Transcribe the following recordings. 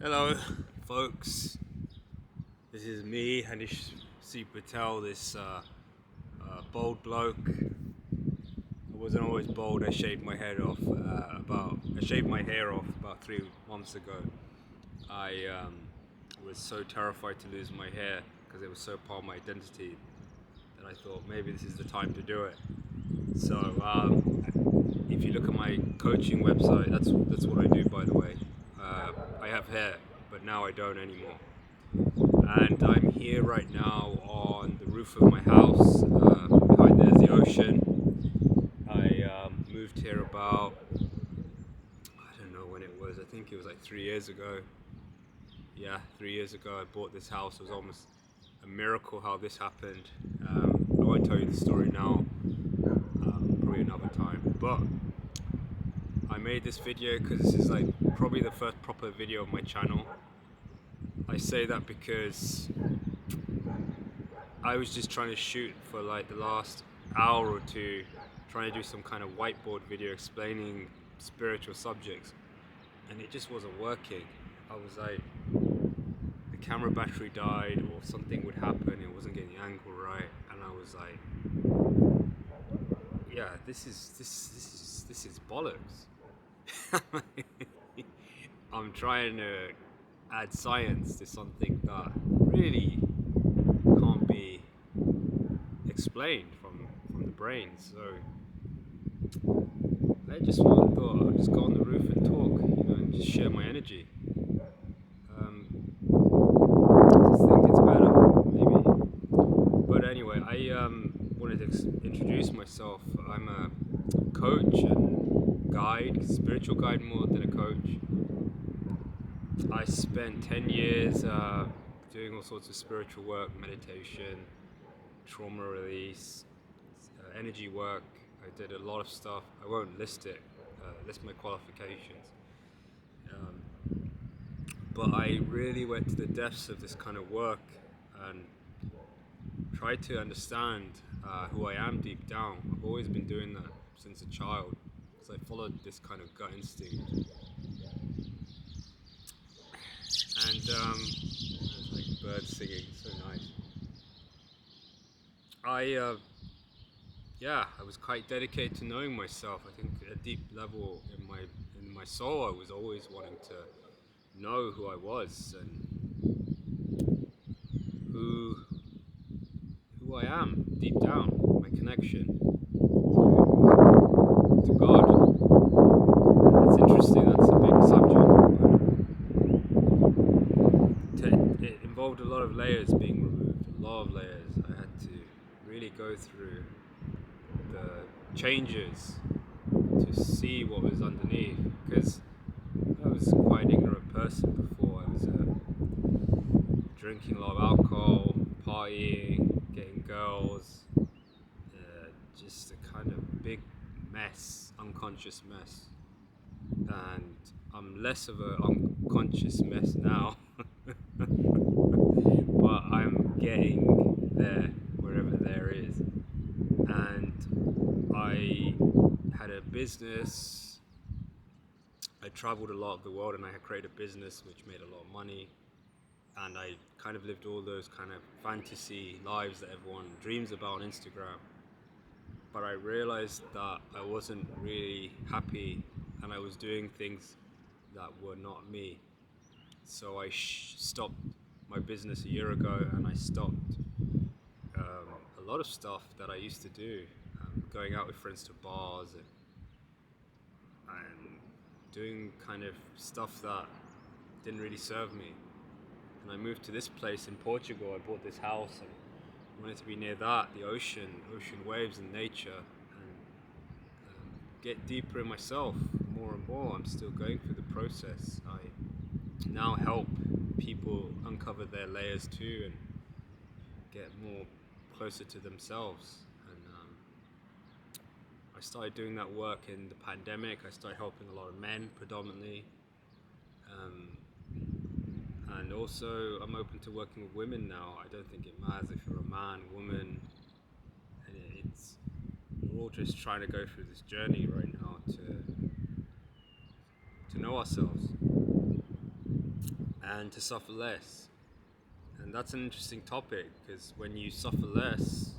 Hello, folks. This is me, Hanish Patel, this bold bloke. I wasn't always bold. I shaved my hair off about 3 months ago. I was so terrified to lose my hair because it was so part of my identity that I thought maybe this is the time to do it. So if you look at my coaching website, that's what I do, by the way. I have hair, but now I don't anymore. And I'm here right now on the roof of my house. Behind there's the ocean. I moved here about, I don't know when it was. I think it was like 3 years ago. Yeah, 3 years ago I bought this house. It was almost a miracle how this happened. I won't tell you the story now. Probably another time. But I made this video because this is like probably the first proper video on my channel. I say that because I was just trying to shoot for like the last hour or two, trying to do some kind of whiteboard video explaining spiritual subjects, and it just wasn't working. I was like, the camera battery died or something would happen, it wasn't getting the angle right, and I was like, yeah, this is bollocks. I'm trying to add science to something that really can't be explained from the brain. So I just thought I'll just go on the roof and talk, and just share my energy. I just think it's better, maybe. But anyway, I wanted to introduce myself. I'm a coach and guide, spiritual guide more than a coach. I spent 10 years doing all sorts of spiritual work, meditation, trauma release, energy work. I did a lot of stuff. I won't list my qualifications. But I really went to the depths of this kind of work and tried to understand who I am deep down. I've always been doing that since a child because I followed this kind of gut instinct. And there's like birds singing, so nice. I was quite dedicated to knowing myself. I think at a deep level in my soul, I was always wanting to know who I was and who I am deep down, my connection to God. It's interesting. That's a big subject. But it involved a lot of layers being removed. A lot of layers. I had to really go through the changes to see what was underneath, because I was quite an ignorant person before. I was drinking a lot of alcohol, partying, getting girls, just a kind of big mess, unconscious mess. And I'm less of an unconscious mess now, but I'm getting there, wherever there is. And I had a business. I traveled a lot of the world, and I had created a business which made a lot of money, and I kind of lived all those kind of fantasy lives that everyone dreams about on Instagram. But I realized that I wasn't really happy, and I was doing things that were not me. So I stopped my business a year ago, and I stopped a lot of stuff that I used to do, going out with friends to bars and doing kind of stuff that didn't really serve me. And I moved to this place in Portugal. I bought this house and wanted to be near that, the ocean waves and nature, and get deeper in myself more and more. I'm still going through the process. I now help people uncover their layers too and get more closer to themselves. And I started doing that work in the pandemic. I started helping a lot of men predominantly. And also I'm open to working with women now. I don't think it matters if you're a man, woman, and we're all just trying to go through this journey right now to know ourselves. and to suffer less. And that's an interesting topic, because when you suffer less,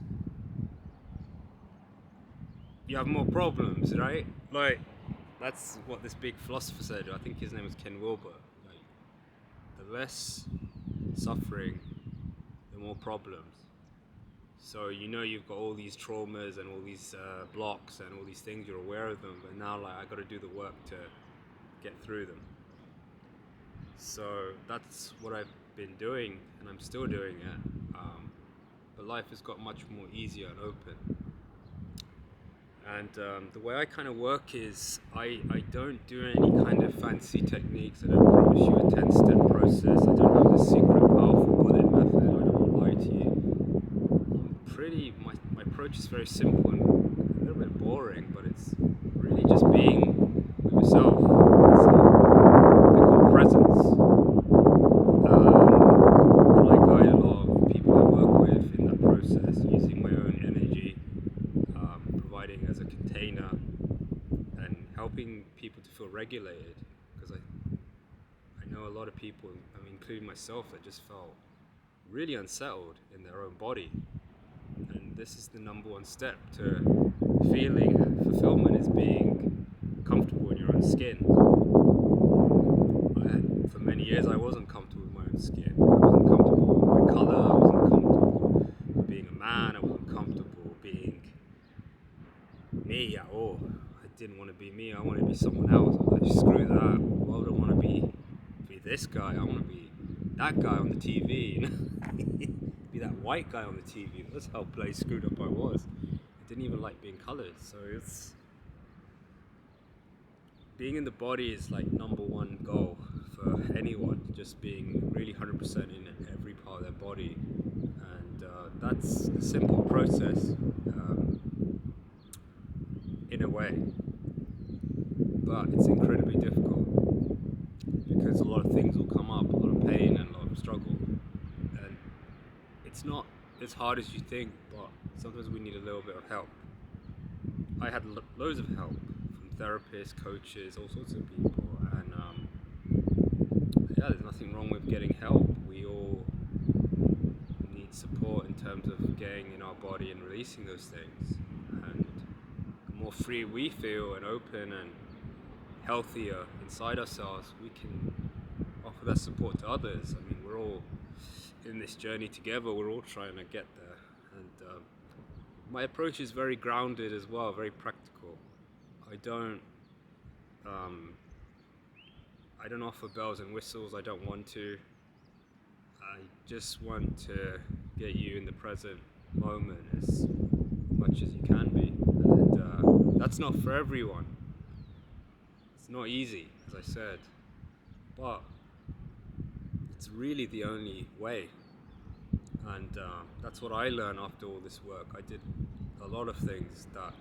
you have more problems, right? Like, that's what this big philosopher said. I think his name was Ken Wilber. Like, the less suffering, the more problems. So you've got all these traumas and all these blocks and all these things, you're aware of them, but now I got to do the work to get through them. So that's what I've been doing, and I'm still doing it. But life has got much more easier and open. And the way I kind of work is I don't do any kind of fancy techniques. I don't promise you a 10-step process. I don't have the secret powerful bullet method. I don't lie to you. My approach is very simple and a little bit boring, but it's really just being with yourself. It's what they call presence. And I guide a lot of people I work with in that process, using my own energy, providing as a container and helping people to feel regulated, because I know a lot of people, including myself, that just felt really unsettled in their own body. And this is the number one step to feeling fulfillment, is being comfortable in your own skin. For many years I wasn't comfortable with my own skin. I wasn't comfortable with my colour, I wasn't comfortable with being a man, I wasn't comfortable being me at all. I didn't want to be me, I wanted to be someone else. I was like, screw that, why would I want to be this guy? I want to be that guy on the TV, you know? Be that white guy on the TV. That's how bloody screwed up I was. I didn't even like being coloured, so it's... Being in the body is like number one goal for anyone, just being really 100% in every part of their body. And that's a simple process, in a way, but it's incredibly difficult, because a lot of things will come up, a lot of pain and a lot of struggle, and it's not as hard as you think, but sometimes we need a little bit of help. I had loads of help from therapists, coaches, all sorts of people, and there's nothing wrong with getting help. We all need support in terms of getting in our body and releasing those things, and the more free we feel and open and healthier inside ourselves, we can offer that support to others. We're all in this journey together, we're all trying to get there, and my approach is very grounded as well, very practical. I don't offer bells and whistles, I don't want to. I just want to get you in the present moment as much as you can be, and that's not for everyone. It's not easy, as I said, but it's really the only way. And that's what I learned after all this work. I did a lot of things that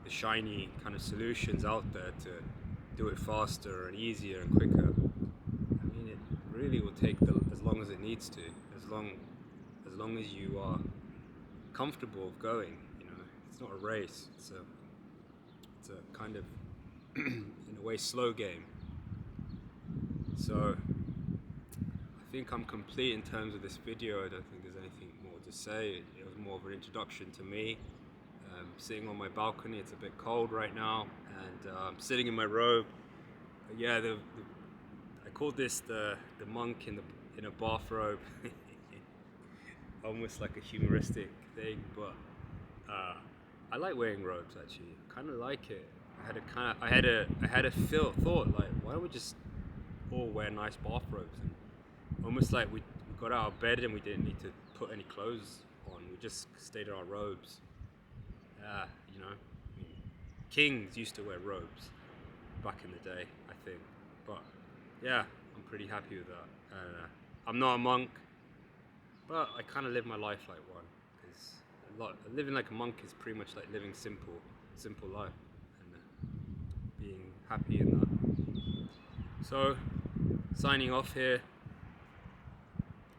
the shiny kind of solutions out there to do it faster and easier and quicker. It really will take as long as it needs to, as long as you are comfortable of going. It's not a race. It's a kind of in a way slow game. So I think I'm complete in terms of this video. I don't think there's anything more to say. It was more of an introduction to me. Sitting on my balcony, it's a bit cold right now, and I'm sitting in my robe. I called this the monk in a bathrobe. Almost like a humoristic thing, but I like wearing robes actually. Kind of like it. I had a thought like, why don't we just all wear nice bathrobes? And almost like we got out of bed and we didn't need to put any clothes on. We just stayed in our robes. Kings used to wear robes back in the day, I think. But yeah, I'm pretty happy with that. I'm not a monk, but I kind of live my life like one. Because living like a monk is pretty much like living simple life, and being happy in that. So, signing off here,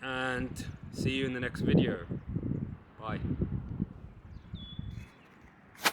and see you in the next video. Bye.